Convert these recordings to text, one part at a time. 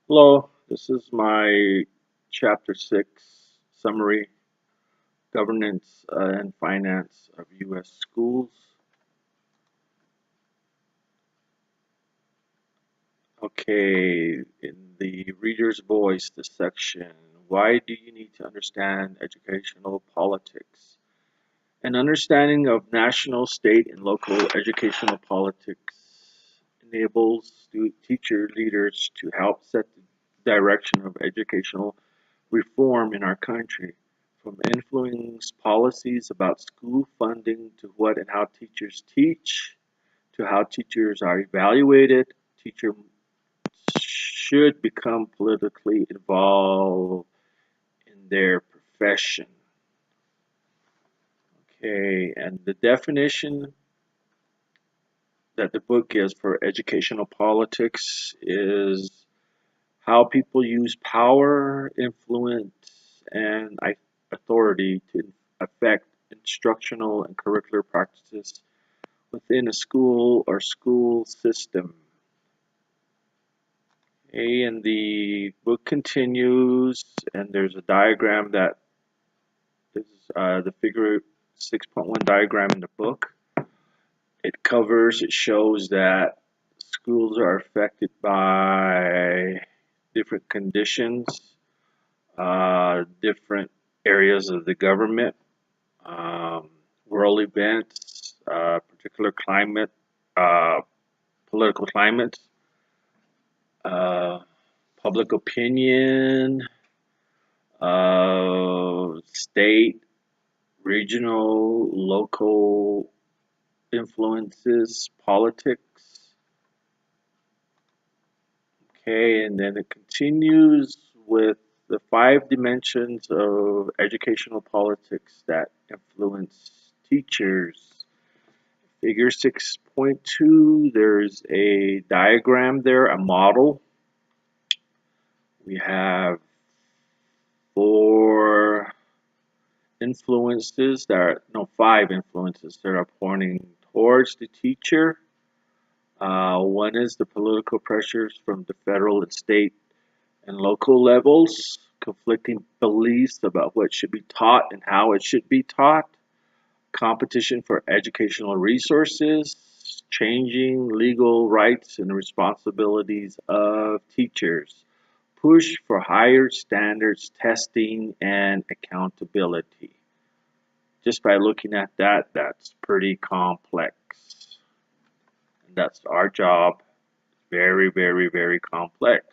Hello, this is my Chapter 6 summary Governance and Finance of U.S. Schools. Okay, in the reader's voice, the section, why do you need to understand educational politics? An understanding of national, state, and local educational politics enables teacher leaders to help set the direction of educational reform in our country, from influence policies about school funding to what and how teachers teach, to how teachers are evaluated. Teachers should become politically involved in their profession. Okay, and the definition that the book gives for educational politics is how people use power, influence, and authority to affect instructional and curricular practices within a school or school system. Okay, and the book continues, and there's a diagram that is the figure 6.1 diagram in the book. It shows that schools are affected by different conditions, different areas of the government, um, world events, particular climate, uh, political climates, uh, public opinion, state, regional, local influences, politics. Okay, and then it continues with the five dimensions of educational politics that influence teachers. Figure 6.2, there's a diagram there, a model. We have four influences that are, no, five influences that are pointing towards the teacher. One is the political pressures from the federal and state and local levels, conflicting beliefs about what should be taught and how it should be taught, competition for educational resources, changing legal rights and responsibilities of teachers, push for higher standards, testing, and accountability. Just by looking at that, that's pretty complex. And that's our job. Very, very, very complex.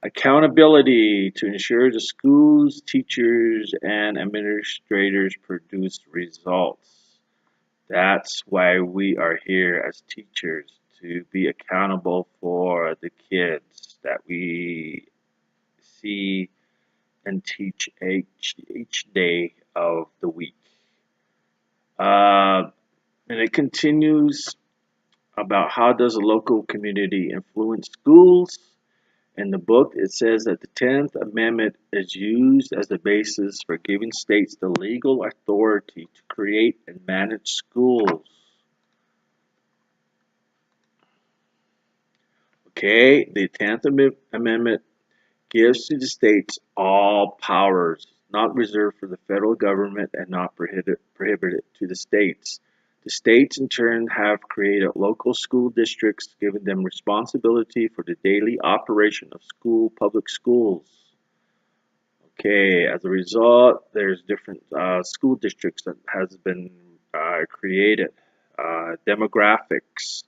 Accountability to ensure the schools, teachers, and administrators produce results. That's why we are here as teachers, to be accountable for the kids that we see and teach each day of the week. Uh, and it continues about how does a local community influence schools. In the book, it says that the 10th Amendment is used as the basis for giving states the legal authority to create and manage schools. Okay, the 10th Amendment gives to the states all powers not reserved for the federal government and not prohibited to the states. The states, in turn, have created local school districts, giving them responsibility for the daily operation of public schools. Okay, as a result, there's different school districts that has been created. Demographics.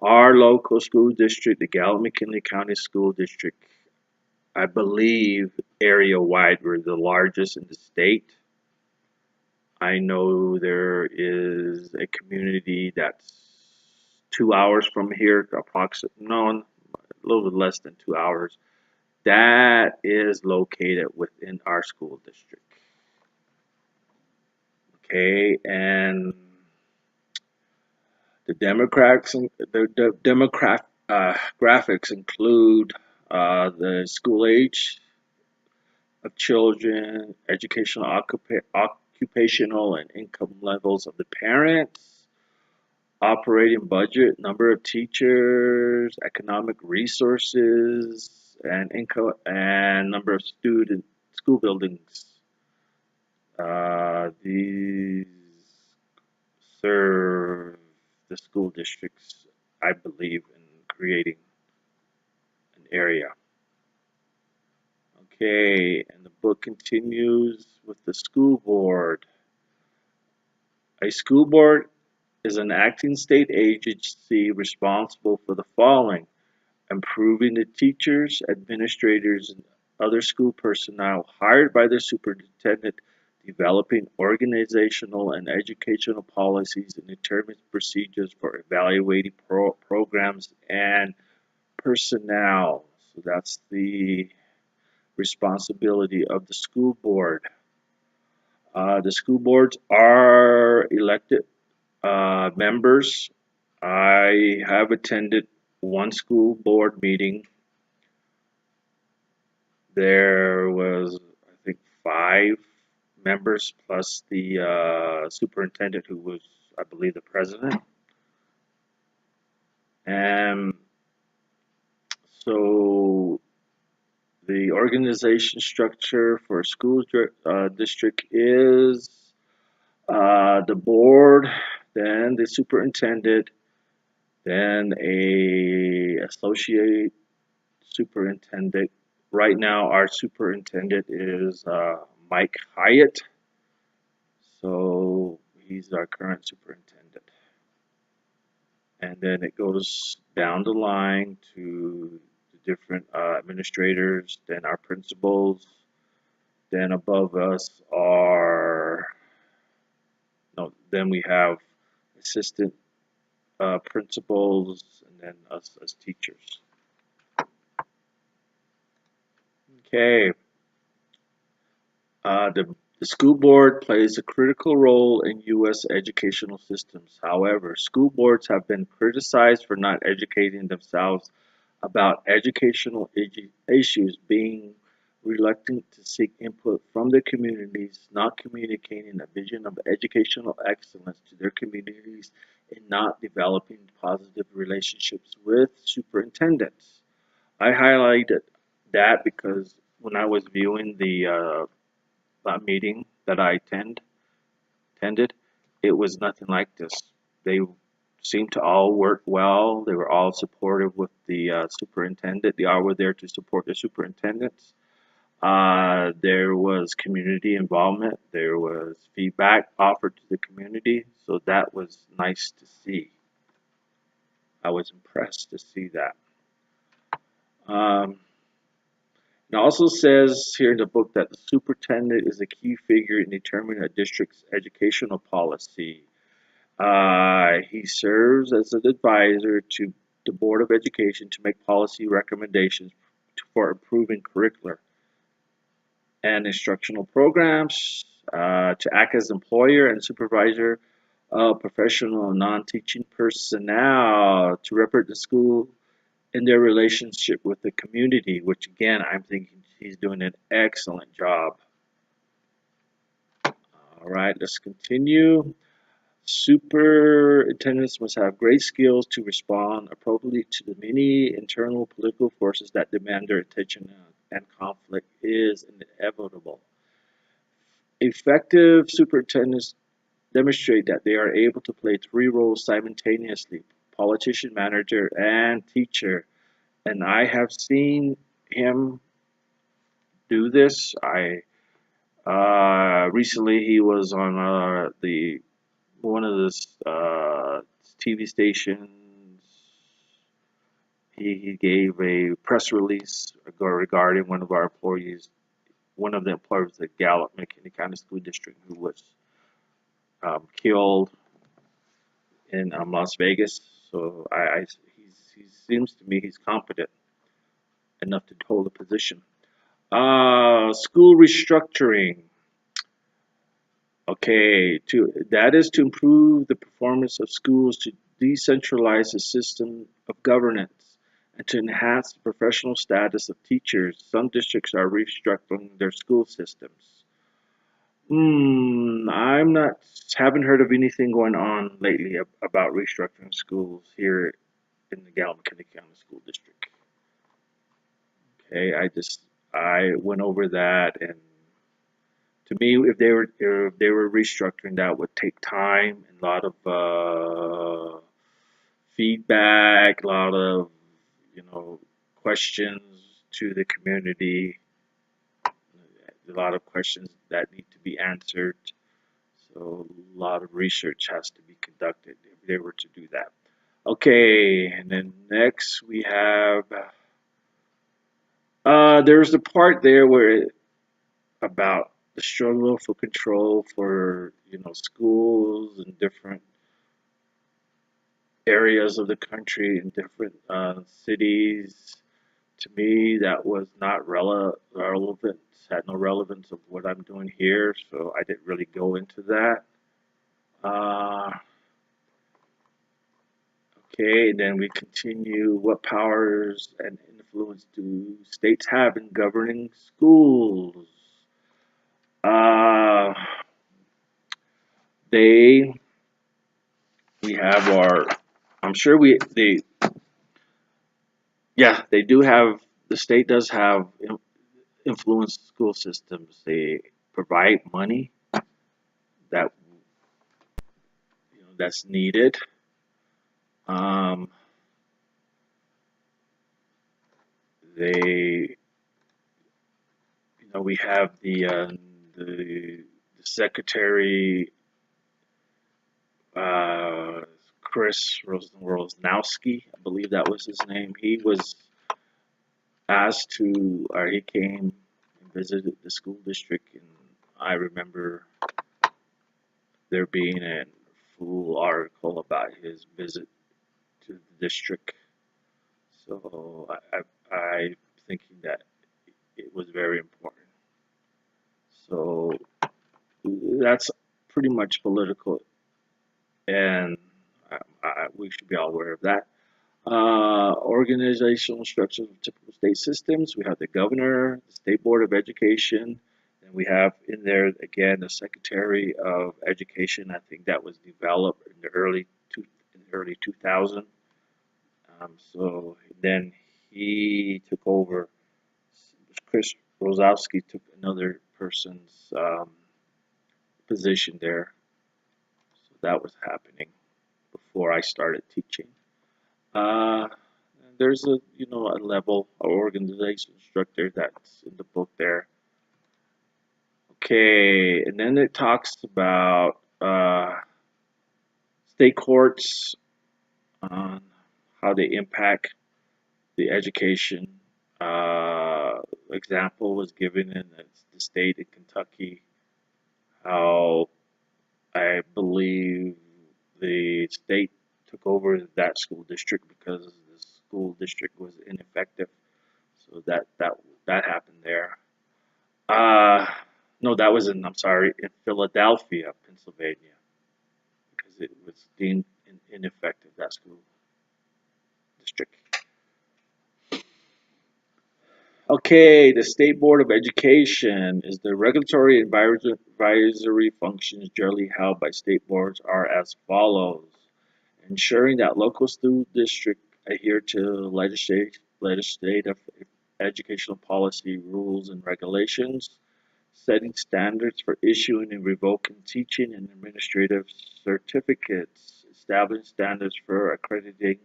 Our local school district, the Gallup-McKinley County School District, I believe area-wide we're the largest in the state. I know there is a community that's 2 hours from here, approximately, no, a little bit less than 2 hours, that is located within our school district. Okay, and the graphics include the school age of children, occupational and income levels of the parents, operating budget, number of teachers, teachers, economic resources, and income and number of student school buildings. These serve the school districts, I believe, in creating an area. Okay, and the book continues with the school board. A school board is an acting state agency responsible for the following: improving the teachers, administrators, and other school personnel hired by the superintendent, developing organizational and educational policies, and determines procedures for evaluating programs and personnel. So that's the responsibility of the school board. The school boards are elected members. I have attended one school board meeting. There was, I think, 5 members plus the superintendent, who was, I believe, the president. And so the organization structure for a school district is the board, then the superintendent, then a associate superintendent. Right now, our superintendent is Mike Hyatt, so he's our current superintendent. And then it goes down the line to the different administrators, then our principals, then above us are, no, then we have assistant principals, and then us as teachers. Okay. The school board plays a critical role in U.S. educational systems. However, school boards have been criticized for not educating themselves about educational issues, being reluctant to seek input from their communities, not communicating a vision of educational excellence to their communities, and not developing positive relationships with superintendents. I highlighted that because when I was viewing the meeting that I attended, it was nothing like this. They seemed to all work well. They were all supportive with the superintendent. They all were there to support the superintendents. There was community involvement. There was feedback offered to the community. So that was nice to see. I was impressed to see that. Um, It also says here in the book that the superintendent is a key figure in determining a district's educational policy. He serves as an advisor to the Board of Education to make policy recommendations for improving curricular and instructional programs, to act as employer and supervisor of professional and non-teaching personnel, to represent the school in their relationship with the community, which again, I'm thinking he's doing an excellent job. All right, let's continue. Superintendents must have great skills to respond appropriately to the many internal political forces that demand their attention, and conflict is inevitable. Effective superintendents demonstrate that they are able to play 3 roles simultaneously: politician, manager, and teacher. And I have seen him do this. I recently he was on the one of the TV stations. He gave a press release regarding one of the employees at Gallup, McKinney County School District, who was killed in Las Vegas. So he seems to me he's competent enough to hold a position. School restructuring. Okay, that is to improve the performance of schools, to decentralize the system of governance, and to enhance the professional status of teachers. Some districts are restructuring their school systems. I'm not, haven't heard of anything going on lately about restructuring schools here in the Galvin County School District. Okay, I went over that, and to me, if they were restructuring, that would take time and a lot of feedback, a lot of questions to the community, a lot of questions that need to be answered. So a lot of research has to be conducted if they were to do that. Okay, and then next we have there's the part there where about the struggle for control for schools in different areas of the country in different cities. To me, that was not relevant. Had no relevance of what I'm doing here, so I didn't really go into that. Uh, okay, then we continue. What powers and influence do states have in governing schools? Uh, they we have our. I'm sure they do have. The state does have influence school systems. They provide money that that's needed. Um, they, we have the secretary, uh, Chris Rosnowski, I believe that was his name. He was asked to, or he came and visited the school district, and I remember there being a full article about his visit to the district. So I'm thinking that it was very important. So that's pretty much political, and we should be all aware of that. Organizational structures of typical state systems. We have the governor, the state board of education, and we have in there again the secretary of education. I think that was developed in the early 2000. So then he took over. Chris Rosowski took another person's position there. So that was happening before I started teaching. Uh, there's a level or organization structure that's in the book there. Okay, and then it talks about state courts on how they impact the education. Example was given in the state of Kentucky, how I believe the state took over that school district because the school district was ineffective. So that happened there. Uh, no, that was I'm sorry, in Philadelphia, Pennsylvania, because it was deemed ineffective, that school district. Okay, the State Board of Education is the regulatory advisory functions generally held by state boards are as follows: ensuring that local school districts adhere to legislative educational policy rules and regulations, setting standards for issuing and revoking teaching and administrative certificates, establishing standards for accrediting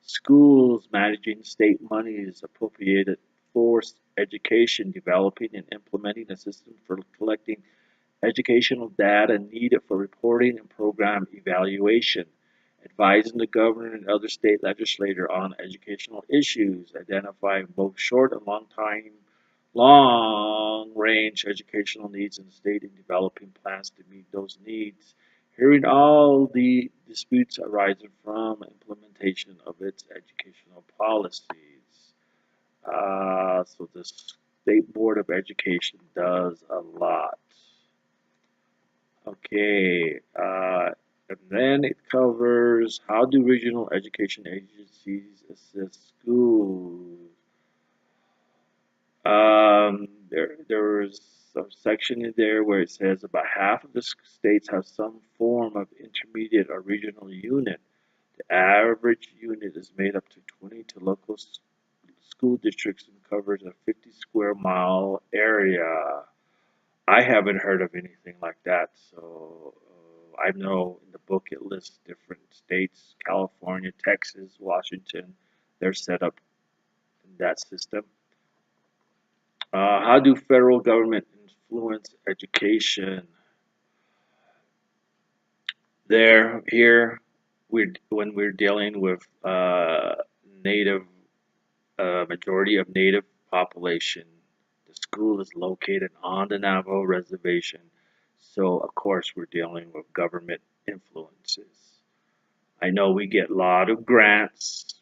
schools, managing state monies appropriated for education, developing and implementing a system for collecting educational data needed for reporting and program evaluation, advising the governor and other state legislators on educational issues, identifying both short and long range educational needs in the state and developing plans to meet those needs, hearing all the disputes arising from implementation of its educational policies. So the State Board of Education does a lot. Okay, and then it covers how do regional education agencies assist schools. There was a section in there where it says about half of the states have some form of intermediate or regional unit The average unit is made up to 22 local school districts and covers a 50 square mile area. I haven't heard of anything like that, so I know in the book it lists different states, California, Texas, Washington, they're set up in that system. How do federal government influence education? There, here, when we're dealing with native, majority of native population, the school is located on the Navajo reservation, so of course we're dealing with government influences. I know we get a lot of grants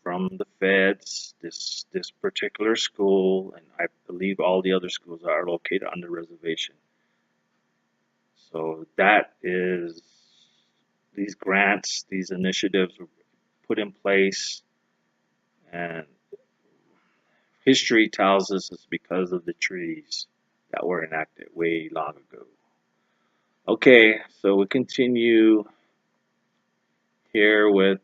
from the feds. This particular school, and I believe all the other schools are located on the reservation. So that is these grants, these initiatives were put in place, and history tells us it's because of the treaties that were enacted way long ago. Okay, so we continue here with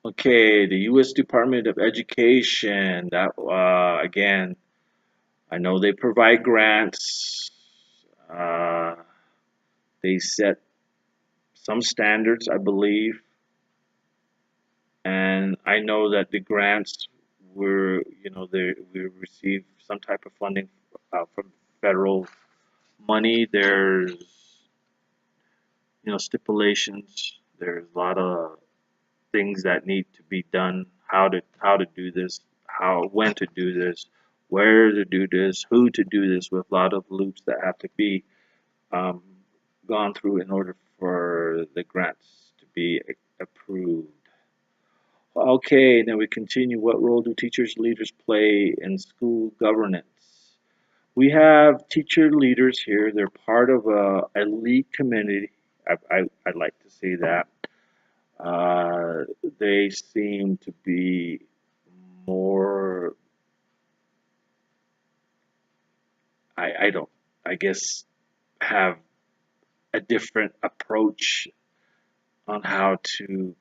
okay, the U.S. Department of Education. That again, I know they provide grants. Uh, they set some standards, I believe, and I know that the grants were, we receive some type of funding from federal money. There's, stipulations. There's a lot of things that need to be done. How to do this, when to do this, where to do this, who to do this, with a lot of loops that have to be um, gone through in order for the grants to be approved. Okay, then we continue. What role do teachers leaders play in school governance? We have teacher leaders here. They're part of a elite community. I'd like to say that. Uh, they seem to be more, I don't, I guess, have a different approach on how to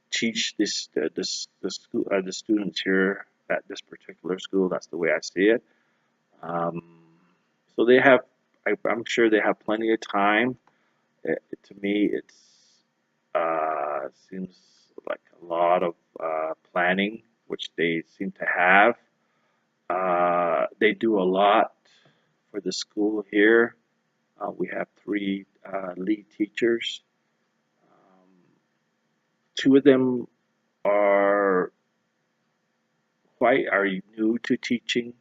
teach the students here at this particular school. That's the way I see it. Um, so they have, I'm sure they have plenty of time. To me, seems like a lot of planning, which they seem to have. They do a lot for the school here. We have three lead teachers. Um, Two of them are are new to teaching.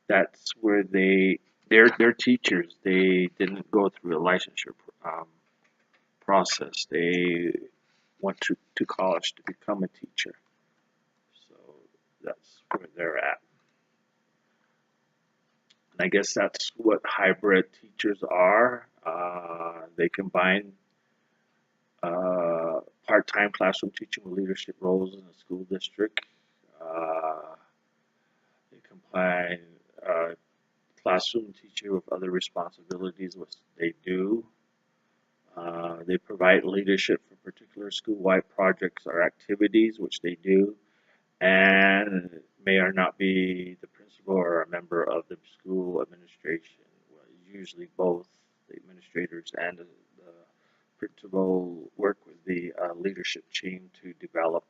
That's where they're teachers. They didn't go through a licensure um, process. They went to college to become a teacher. So that's where they're at. And I guess that's what hybrid teachers are. They combine uh, part-time classroom teaching with leadership roles in the school district. Uh, they combine classroom teacher with other responsibilities, which they do. They provide leadership for particular school-wide projects or activities, which they do, and may or not be the principal or a member of the school administration. Well, usually both the administrators and the principal work with the leadership team to develop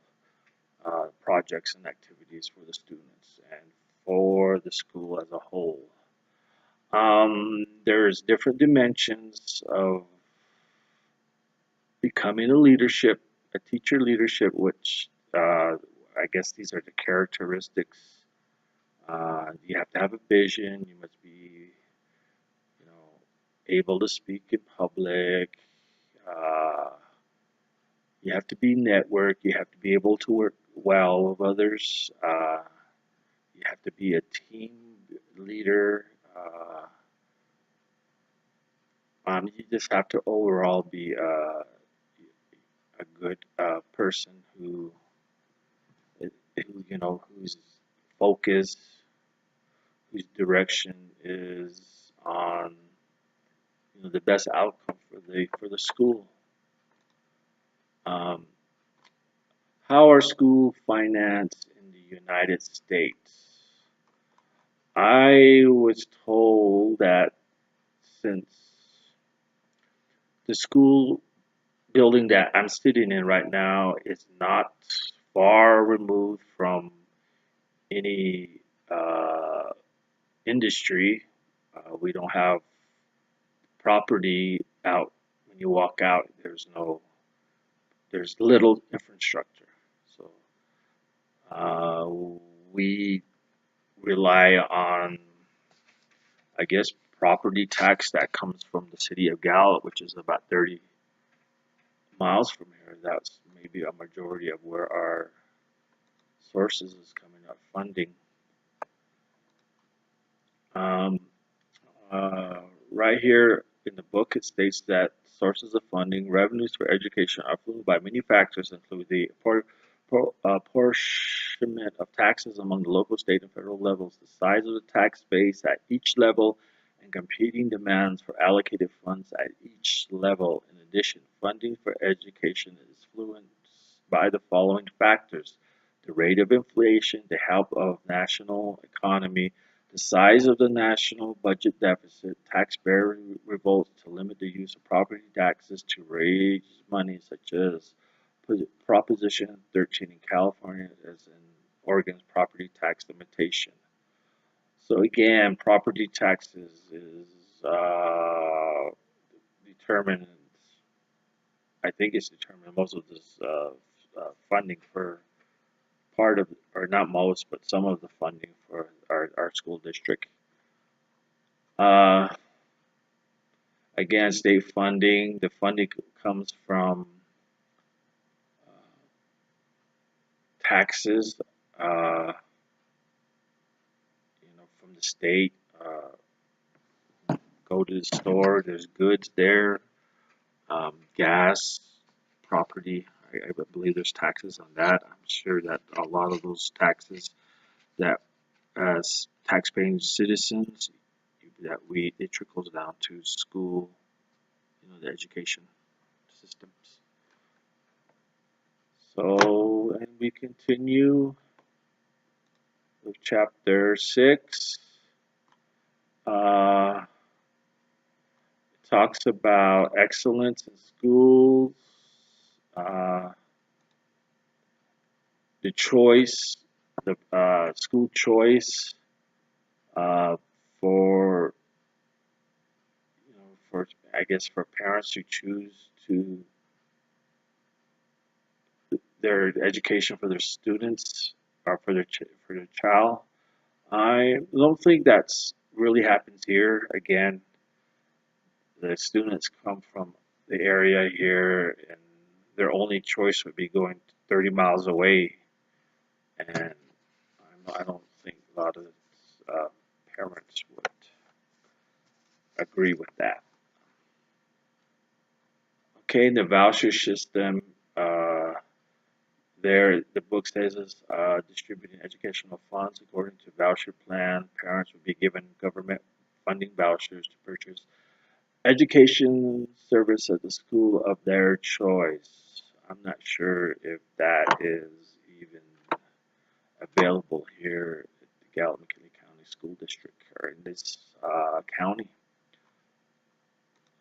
projects and activities for the students and for the school as a whole. There's different dimensions of becoming a teacher leadership, which I guess these are the characteristics. You have to have a vision. You must be, you know, able to speak in public. Uh, you have to be networked. You have to be able to work well with others. You have to be a team leader. You just have to overall be a good person who's focused, whose direction is on the best outcome for the school. Um, how are school financed in the United States? I was told that since the school building that I'm sitting in right now is not far removed from any industry. We don't have property out. When you walk out, there's little infrastructure. So uh, we rely on, I guess, property tax that comes from the city of Gallup, which is about 30 miles from here. That's maybe a majority of where our sources is coming up funding. Um, right here in the book, it states that sources of funding, revenues for education are influenced by many factors, include the apportionment of taxes among the local, state, and federal levels, the size of the tax base at each level, and competing demands for allocated funds at each level. In addition, funding for education is influenced by the following factors: the rate of inflation, the health of national economy, the size of the national budget deficit, taxpayer revolts to limit the use of property taxes to raise money, such as Proposition 13 in California, as in Oregon's property tax limitation. So again, property taxes is determined. I think it's determined most of this funding for part of, or not most, but some of the funding for our school district. Uh, Again, state funding. The funding comes from taxes, from the state. Go to the store. There's goods there. Gas, property. I believe there's taxes on that. I'm sure that a lot of those taxes that as tax-paying citizens that it trickles down to school, the education systems. So, and we continue with chapter 6. It talks about excellence in schools, the choice, the school choice for, for I guess for parents who choose to their education for their students or for their child. I don't think that's really happens here. Again, the students come from the area here, and their only choice would be going 30 miles away. And I don't think a lot of parents would agree with that. Okay, in the voucher system, the book says is distributing educational funds according to voucher plan. Parents would be given government funding vouchers to purchase education service at the school of their choice. I'm not sure if that is even available here at the Gallup-McKinley County School District or in this county.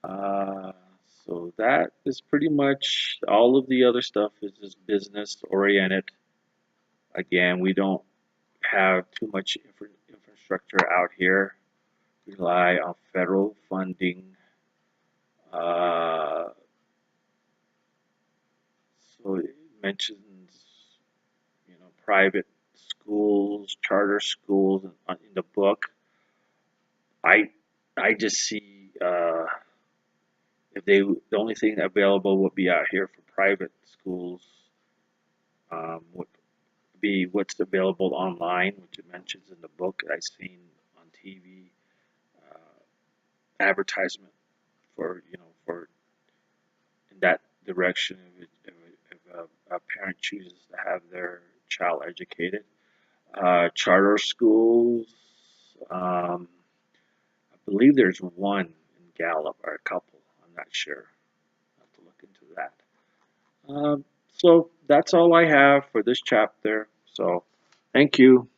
Uh, so that is pretty much all of the other stuff is just business oriented. Again, we don't have too much infrastructure out here. We rely on federal funding. Uh, so it mentions, private schools, charter schools in the book. I I just see if the only thing available would be out here for private schools would be what's available online, which it mentions in the book. I've seen on TV advertisement for for in that direction if a parent chooses to have their child educated. Charter schools, I believe there's one in Gallup or a couple. I'm not sure. I'll have to look into that. So that's all I have for this chapter. So thank you.